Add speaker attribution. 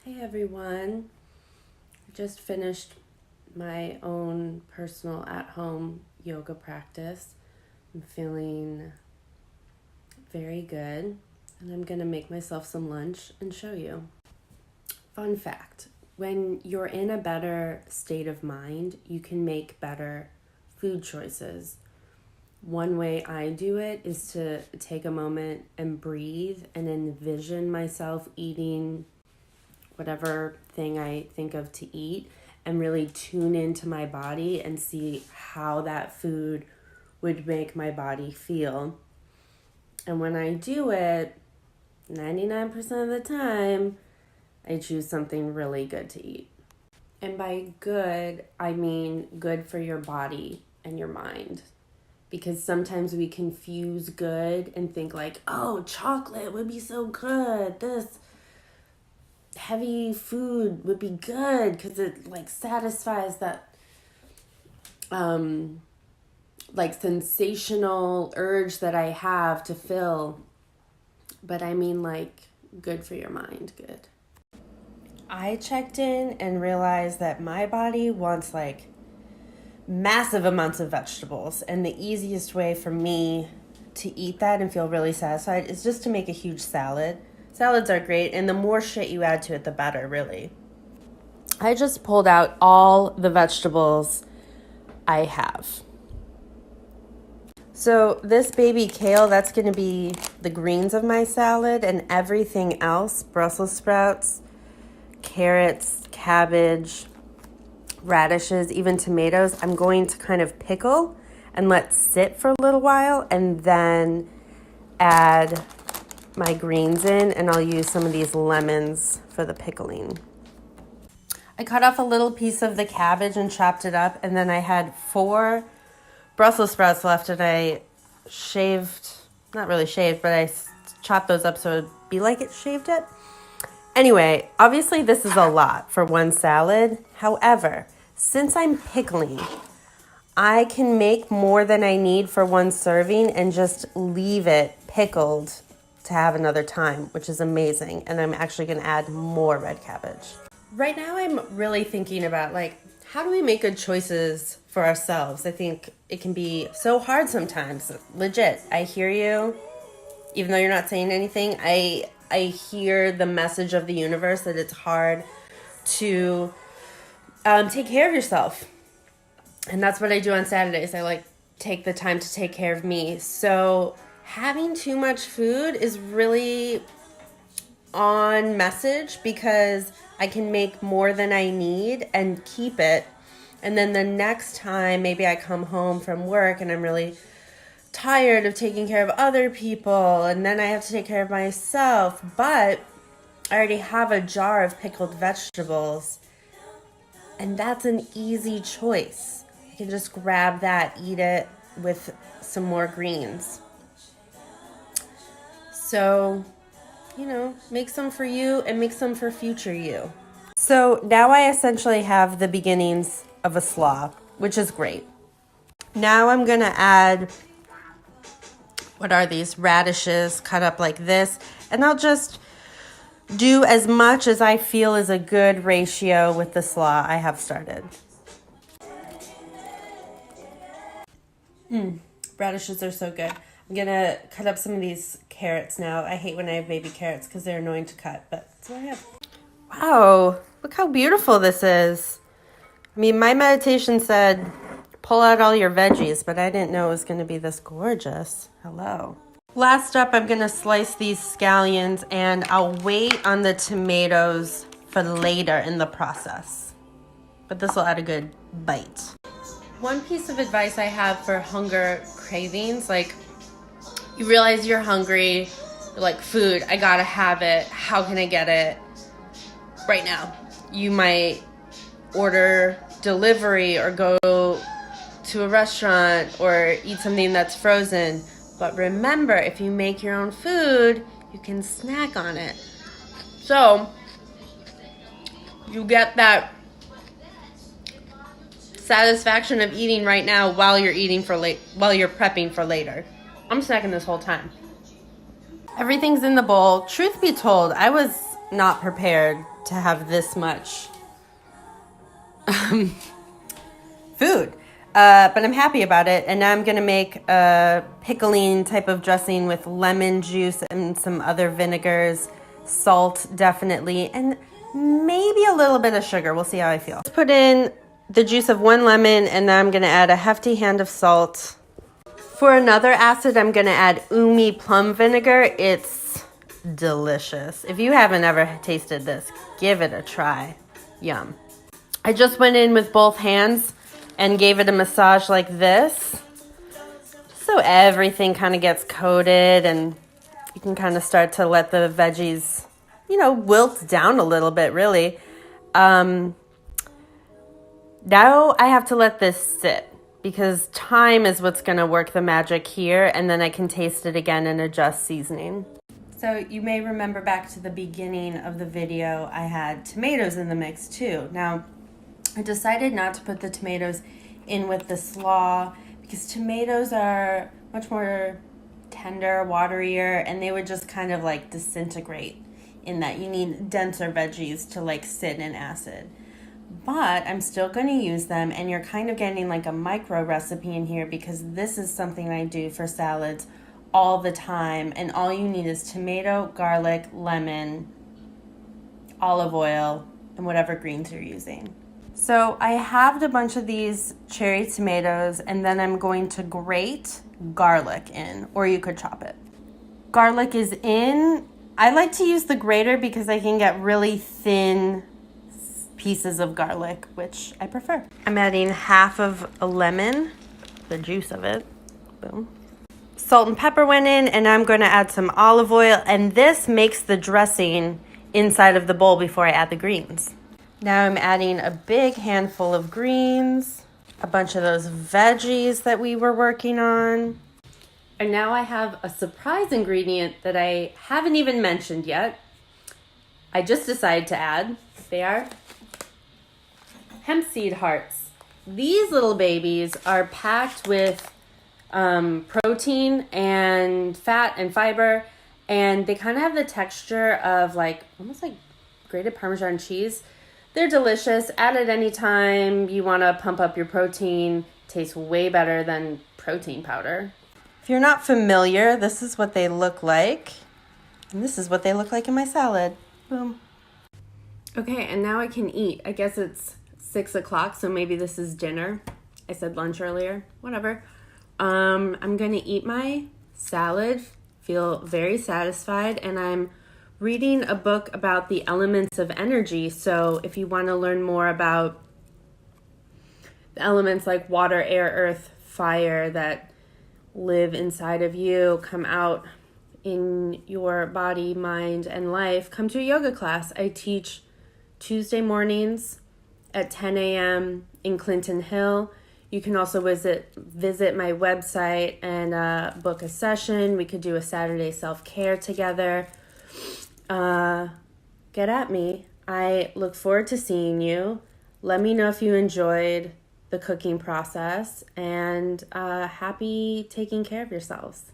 Speaker 1: Hey everyone, I just finished my own personal at-home yoga practice. I'm feeling very good and I'm gonna make myself some lunch and show you. Fun fact, when you're in a better state of mind, you can make better food choices. One way I do it is to take a moment and breathe and envision myself eating whatever thing I think of to eat and really tune into my body and see how that food would make my body feel. And when I do it, 99% of the time, I choose something really good to eat. And by good, I mean good for your body and your mind. Because sometimes we confuse good and think like, oh, chocolate would be so good. This heavy food would be good because it like satisfies that like sensational urge that I have to fill. But I mean like good for your mind, good. I checked in and realized that my body wants like massive amounts of vegetables, and the easiest way for me to eat that and feel really satisfied is just to make a huge salad. Salads are great, and the more shit you add to it, the better, really. I just pulled out all the vegetables I have. So this baby kale, that's going to be the greens of my salad, and everything else, Brussels sprouts, carrots, cabbage, radishes, even tomatoes, I'm going to kind of pickle and let sit for a little while and then add my greens in, and I'll use some of these lemons for the pickling. I cut off a little piece of the cabbage and chopped it up, and then I had 4 Brussels sprouts left, and I not really shaved, but I chopped those up so it'd be like it shaved it. Anyway, obviously this is a lot for one salad. However, since I'm pickling, I can make more than I need for one serving and just leave it pickled to have another time, which is amazing. And I'm actually going to add more red cabbage. Right now I'm really thinking about like, how do we make good choices for ourselves? I think it can be so hard sometimes. Legit, I hear you. Even though you're not saying anything, I hear the message of the universe that it's hard to take care of yourself. And that's what I do on Saturdays. I like take the time to take care of me. So having too much food is really on message because I can make more than I need and keep it. And then the next time maybe I come home from work and I'm really tired of taking care of other people, and then I have to take care of myself, but I already have a jar of pickled vegetables, and that's an easy choice. I can just grab that, eat it with some more greens. So, make some for you and make some for future you. So now I essentially have the beginnings of a slaw, which is great. Now I'm gonna add, what are these? Radishes cut up like this. And I'll just do as much as I feel is a good ratio with the slaw I have started. Radishes are so good. I'm going to cut up some of these carrots now. I hate when I have baby carrots because they're annoying to cut, but that's what I have. Wow, look how beautiful this is. I mean, my meditation said pull out all your veggies, but I didn't know it was going to be this gorgeous. Hello. Last up, I'm going to slice these scallions, and I'll wait on the tomatoes for later in the process. But this will add a good bite. One piece of advice I have for hunger cravings, like you realize you're hungry, you're like food, I gotta have it. How can I get it right now? You might order delivery or go to a restaurant or eat something that's frozen. But remember, if you make your own food, you can snack on it. So you get that satisfaction of eating right now while you're prepping for later. I'm snacking this whole time. Everything's in the bowl. Truth be told, I was not prepared to have this much food. But I'm happy about it. And now I'm going to make a pickling type of dressing with lemon juice and some other vinegars, salt definitely, and maybe a little bit of sugar. We'll see how I feel. Let's put in the juice of 1 lemon, and now I'm going to add a hefty hand of salt. For another acid, I'm going to add umi plum vinegar. It's delicious. If you haven't ever tasted this, give it a try. Yum. I just went in with both hands and gave it a massage like this, so everything kind of gets coated and you can kind of start to let the veggies, wilt down a little bit, really. Now I have to let this sit because time is what's going to work the magic here, and then I can taste it again and adjust seasoning. So you may remember back to the beginning of the video, I had tomatoes in the mix too. Now, I decided not to put the tomatoes in with the slaw because tomatoes are much more tender, waterier, and they would just kind of like disintegrate in that. You need denser veggies to like sit in acid. But I'm still going to use them, and you're kind of getting like a micro recipe in here because this is something I do for salads all the time, and all you need is tomato, garlic, lemon, olive oil, and whatever greens you're using. So I halved a bunch of these cherry tomatoes, and then I'm going to grate garlic in, or you could chop it. Garlic is in. I like to use the grater because I can get really thin pieces of garlic, which I prefer. I'm adding half of a lemon, the juice of it. Boom. Salt and pepper went in, and I'm going to add some olive oil, and this makes the dressing inside of the bowl before I add the greens. Now I'm adding a big handful of greens, a bunch of those veggies that we were working on. And now I have a surprise ingredient that I haven't even mentioned yet. I just decided to add. They are hemp seed hearts. These little babies are packed with protein and fat and fiber, and they kind of have the texture of almost like grated Parmesan cheese. They're delicious. Add at any time you want to pump up your protein. Tastes way better than protein powder. If you're not familiar, this is what they look like. And this is what they look like in my salad. Boom. Okay, and now I can eat. I guess it's 6 o'clock, so maybe this is dinner. I said lunch earlier. Whatever. I'm going to eat my salad, feel very satisfied, and I'm reading a book about the elements of energy. So if you want to learn more about the elements like water, air, earth, fire that live inside of you, come out in your body, mind, and life, come to a yoga class. I teach Tuesday mornings at 10 a.m. in Clinton Hill. You can also visit my website and book a session. We could do a Saturday self-care together. Get at me. I look forward to seeing you. Let me know if you enjoyed the cooking process, and happy taking care of yourselves.